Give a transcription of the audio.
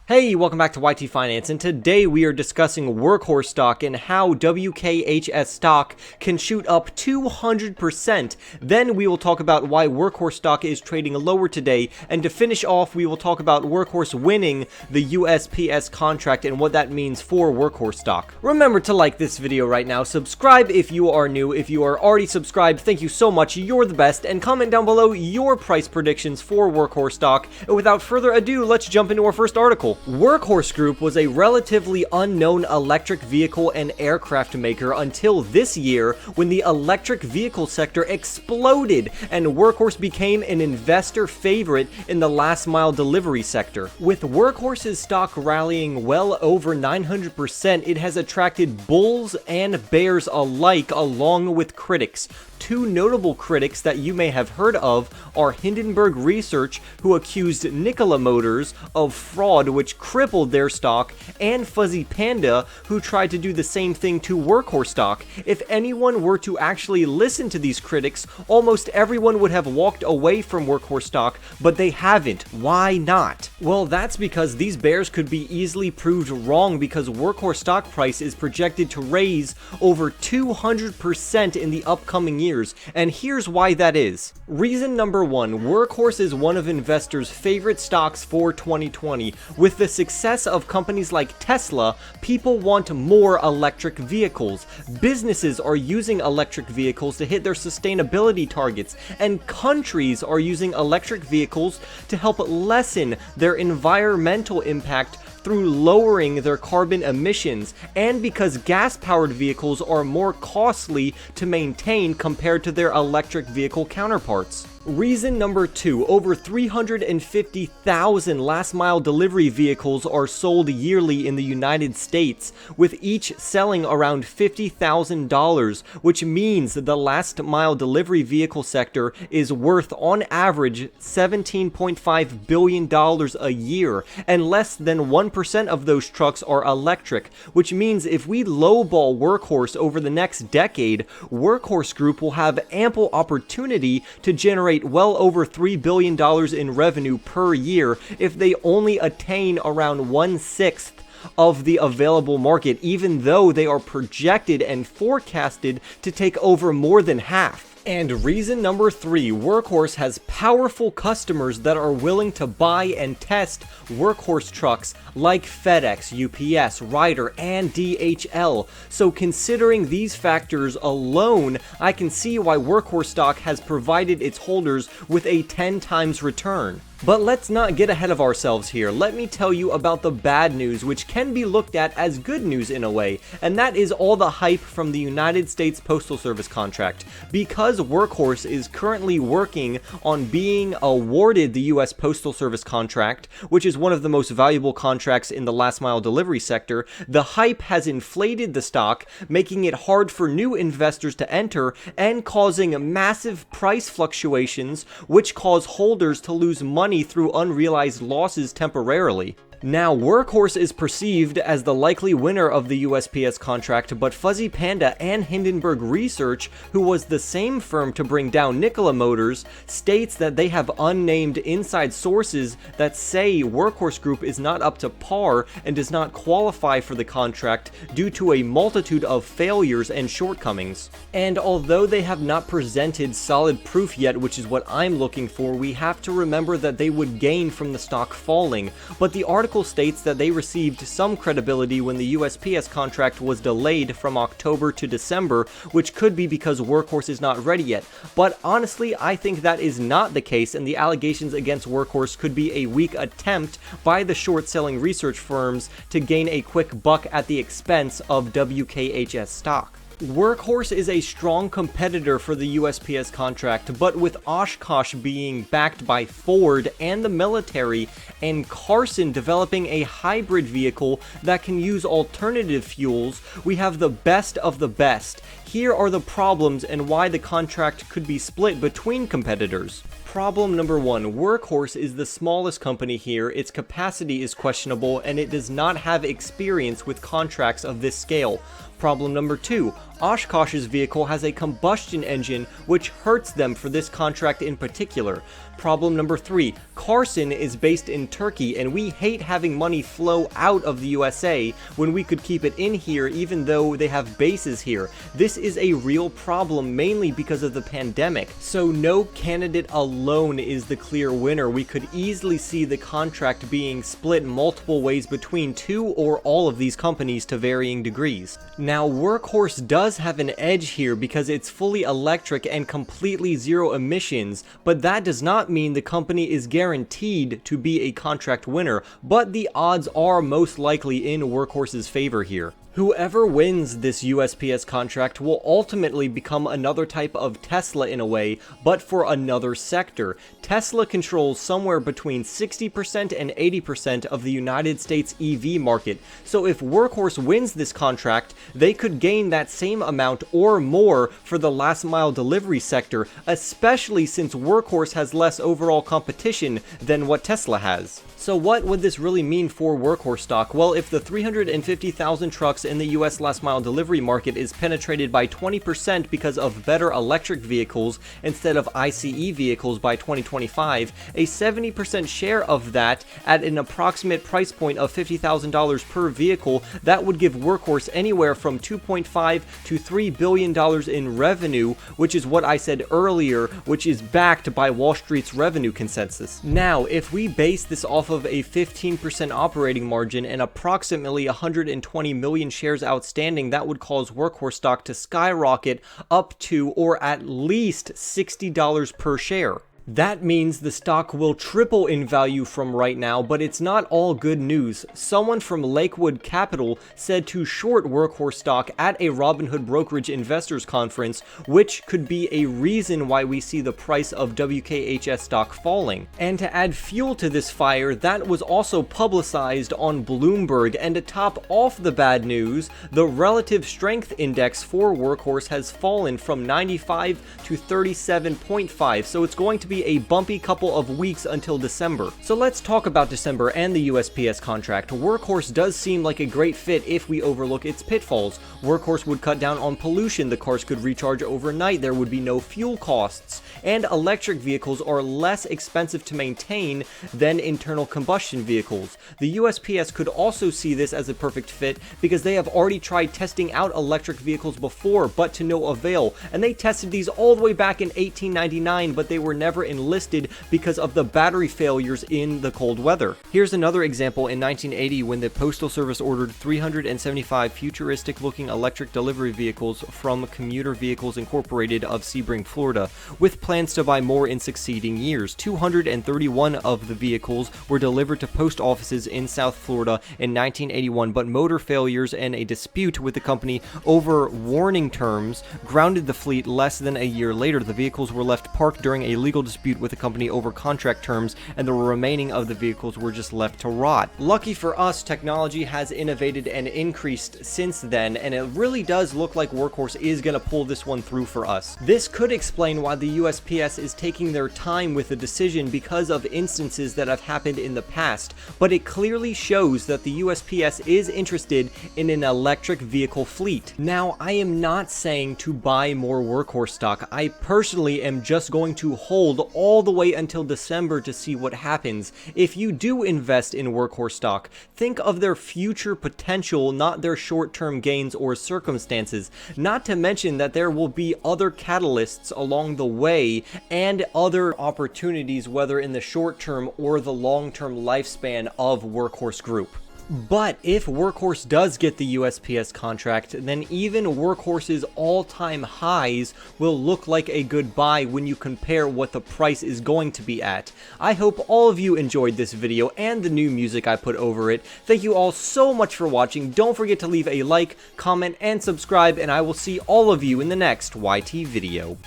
Hey, welcome back to YT Finance, and today we are discussing Workhorse stock and how WKHS stock can shoot up 200%. Then we will talk about why Workhorse stock is trading lower today, and to finish off, we will talk about Workhorse winning the USPS contract and what that means for Workhorse stock. Remember to like this video right now, subscribe if you are new. If you are already subscribed, thank you so much, you're the best, and comment down below your price predictions for Workhorse stock. And without further ado, let's jump into our first article. Workhorse Group was a relatively unknown electric vehicle and aircraft maker until this year, when the electric vehicle sector exploded and Workhorse became an investor favorite in the last mile delivery sector. With Workhorse's stock rallying well over 900%, it has attracted bulls and bears alike, along with critics. Two notable critics that you may have heard of are Hindenburg Research, who accused Nikola Motors of fraud which crippled their stock, and Fuzzy Panda, who tried to do the same thing to Workhorse stock. If anyone were to actually listen to these critics, almost everyone would have walked away from Workhorse stock, but they haven't. Why not? Well, that's because these bears could be easily proved wrong, because Workhorse stock price is projected to raise over 200% in the upcoming years, and here's why that is. Reason number one, Workhorse is one of investors' favorite stocks for 2020. With the success of companies like Tesla, people want more electric vehicles. Businesses are using electric vehicles to hit their sustainability targets, and countries are using electric vehicles to help lessen their environmental impact through lowering their carbon emissions, and because gas-powered vehicles are more costly to maintain compared to their electric vehicle counterparts. Reason number two, over 350,000 last-mile delivery vehicles are sold yearly in the United States, with each selling around $50,000, which means the last-mile delivery vehicle sector is worth, on average, $17.5 billion a year, and less than 1% of those trucks are electric, which means if we lowball Workhorse over the next decade, Workhorse Group will have ample opportunity to generate well over $3 billion in revenue per year if they only attain around 1/6 of the available market, even though they are projected and forecasted to take over more than half. And reason number three, Workhorse has powerful customers that are willing to buy and test Workhorse trucks like FedEx, UPS, Ryder, and DHL. So considering these factors alone, I can see why Workhorse stock has provided its holders with a 10 times return. But let's not get ahead of ourselves here. Let me tell you about the bad news, which can be looked at as good news in a way, and that is all the hype from the United States Postal Service contract. Because Workhorse is currently working on being awarded the US Postal Service contract, which is one of the most valuable contracts in the last mile delivery sector, the hype has inflated the stock, making it hard for new investors to enter and causing massive price fluctuations, which cause holders to lose money through unrealized losses temporarily. Now, Workhorse is perceived as the likely winner of the USPS contract, but Fuzzy Panda and Hindenburg Research, who was the same firm to bring down Nikola Motors, states that they have unnamed inside sources that say Workhorse Group is not up to par and does not qualify for the contract due to a multitude of failures and shortcomings. And although they have not presented solid proof yet, which is what I'm looking for, we have to remember that they would gain from the stock falling. But the article states that they received some credibility when the USPS contract was delayed from October to December, which could be because Workhorse is not ready yet. But honestly, I think that is not the case, and the allegations against Workhorse could be a weak attempt by the short-selling research firms to gain a quick buck at the expense of WKHS stock. Workhorse is a strong competitor for the USPS contract, but with Oshkosh being backed by Ford and the military, and Karsan developing a hybrid vehicle that can use alternative fuels, we have the best of the best. Here are the problems and why the contract could be split between competitors. Problem number one, Workhorse is the smallest company here, its capacity is questionable, and it does not have experience with contracts of this scale. Problem number two, Oshkosh's vehicle has a combustion engine, which hurts them for this contract in particular. Problem number 3, Karsan is based in Turkey, and we hate having money flow out of the USA when we could keep it in here even though they have bases here. This is a real problem, mainly because of the pandemic. So no candidate alone is the clear winner. We could easily see the contract being split multiple ways between 2 or all of these companies to varying degrees. Now, Workhorse does have an edge here because it's fully electric and completely zero emissions, but that does not mean the company is guaranteed to be a contract winner, but the odds are most likely in Workhorse's favor here. Whoever wins this USPS contract will ultimately become another type of Tesla in a way, but for another sector. Tesla controls somewhere between 60% and 80% of the United States EV market, so if Workhorse wins this contract, they could gain that same amount or more for the last mile delivery sector, especially since Workhorse has less overall competition than what Tesla has. So what would this really mean for Workhorse stock? Well, if the 350,000 trucks in the US last mile delivery market is penetrated by 20% because of better electric vehicles instead of ICE vehicles by 2025, a 70% share of that at an approximate price point of $50,000 per vehicle, that would give Workhorse anywhere from $2.5 to $3 billion in revenue, which is what I said earlier, which is backed by Wall Street's revenue consensus. Now, if we base this off of a 15% operating margin and approximately 120 million shares outstanding, that would cause Workhorse stock to skyrocket up to or at least $60 per share. That means the stock will triple in value from right now, but it's not all good news. Someone from Lakewood Capital said to short Workhorse stock at a Robinhood Brokerage investors conference, which could be a reason why we see the price of WKHS stock falling. And to add fuel to this fire, that was also publicized on Bloomberg, and to top off the bad news, the relative strength index for Workhorse has fallen from 95 to 37.5, so it's going to be a bumpy couple of weeks until December. So let's talk about December and the USPS contract. Workhorse does seem like a great fit if we overlook its pitfalls. Workhorse would cut down on pollution, the cars could recharge overnight, there would be no fuel costs, and electric vehicles are less expensive to maintain than internal combustion vehicles. The USPS could also see this as a perfect fit because they have already tried testing out electric vehicles before, but to no avail, and they tested these all the way back in 1899, but they were never enlisted because of the battery failures in the cold weather. Here's another example in 1980 when the Postal Service ordered 375 futuristic looking electric delivery vehicles from Commuter Vehicles Incorporated of Sebring, Florida, with plans to buy more in succeeding years. 231 of the vehicles were delivered to post offices in South Florida in 1981, but motor failures and a dispute with the company over warning terms grounded the fleet less than a year later. The vehicles were left parked during a legal dispute with the company over contract terms, and the remaining of the vehicles were just left to rot. Lucky for us, technology has innovated and increased since then, and it really does look like Workhorse is going to pull this one through for us. This could explain why the USPS is taking their time with the decision because of instances that have happened in the past, but it clearly shows that the USPS is interested in an electric vehicle fleet. Now, I am not saying to buy more Workhorse stock. I personally am just going to hold all the way until December to see what happens. If you do invest in Workhorse stock, think of their future potential, not their short-term gains or circumstances. Not to mention that there will be other catalysts along the way and other opportunities, whether in the short term or the long-term lifespan of Workhorse Group. But if Workhorse does get the USPS contract, then even Workhorse's all-time highs will look like a good buy when you compare what the price is going to be at. I hope all of you enjoyed this video and the new music I put over it. Thank you all so much for watching. Don't forget to leave a like, comment, and subscribe, and I will see all of you in the next YT video.